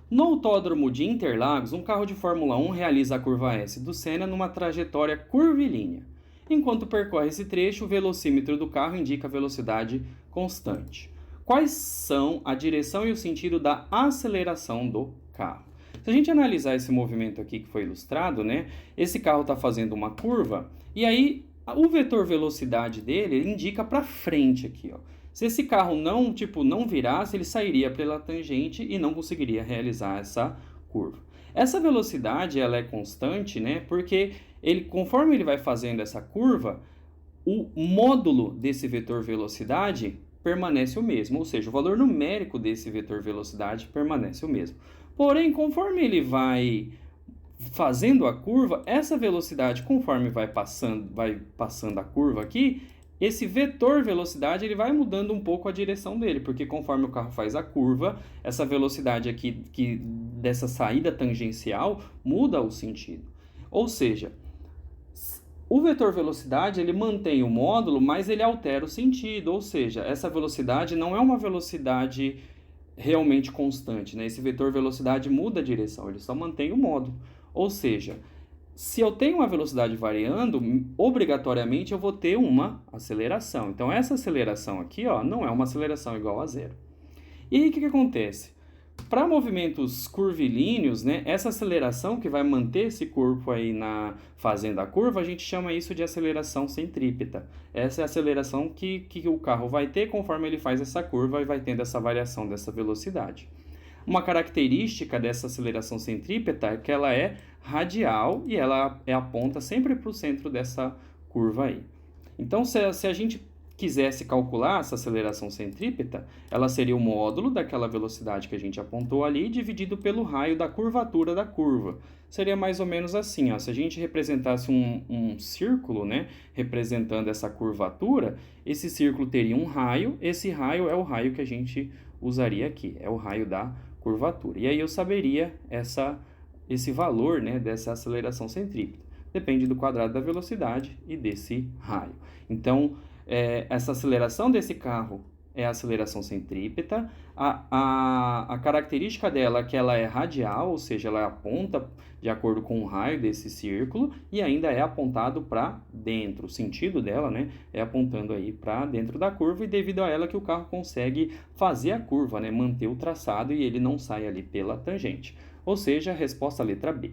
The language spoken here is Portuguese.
No Autódromo de Interlagos, um carro de Fórmula 1 realiza a curva S do Senna numa trajetória curvilínea. Enquanto percorre esse trecho, o velocímetro do carro indica a velocidade constante. Quais são a direção e o sentido da aceleração do carro? Se a gente analisar esse movimento aqui que foi ilustrado, né, esse carro está fazendo uma curva e aí o vetor velocidade dele indica para frente aqui, ó. Se esse carro não virasse, ele sairia pela tangente e não conseguiria realizar essa curva. Essa velocidade ela é constante, né? Porque conforme ele vai fazendo essa curva, o módulo desse vetor velocidade permanece o mesmo, ou seja, o valor numérico desse vetor velocidade permanece o mesmo. Porém, conforme ele vai fazendo a curva, essa velocidade, conforme vai passando a curva aqui, esse vetor velocidade ele vai mudando um pouco a direção dele, porque conforme o carro faz a curva, essa velocidade aqui dessa saída tangencial muda o sentido. Ou seja, o vetor velocidade ele mantém o módulo, mas ele altera o sentido, ou seja, essa velocidade não é uma velocidade realmente constante, né? Esse vetor velocidade muda a direção, ele só mantém o módulo. Ou seja, se eu tenho uma velocidade variando, obrigatoriamente eu vou ter uma aceleração. Então, essa aceleração aqui, ó, não é uma aceleração igual a zero. E aí, o que acontece? Para movimentos curvilíneos, né, essa aceleração que vai manter esse corpo aí fazendo a curva, a gente chama isso de aceleração centrípeta. Essa é a aceleração que o carro vai ter conforme ele faz essa curva e vai tendo essa variação dessa velocidade. Uma característica dessa aceleração centrípeta é que ela é radial e ela aponta sempre para o centro dessa curva aí. Então, se a gente quisesse calcular essa aceleração centrípeta, ela seria o módulo daquela velocidade que a gente apontou ali, dividido pelo raio da curvatura da curva. Seria mais ou menos assim, ó, se a gente representasse um círculo, né, representando essa curvatura, esse círculo teria um raio, esse raio é o raio que a gente usaria aqui, é o raio da curvatura. E aí eu saberia esse valor, né, dessa aceleração centrípeta. Depende do quadrado da velocidade e desse raio. Então, essa aceleração desse carro é a aceleração centrípeta. A característica dela é que ela é radial, ou seja, ela aponta de acordo com o raio desse círculo e ainda é apontado para dentro. O sentido dela, né, é apontando aí para dentro da curva e devido a ela que o carro consegue fazer a curva, né, manter o traçado e ele não sai ali pela tangente. Ou seja, a resposta letra B.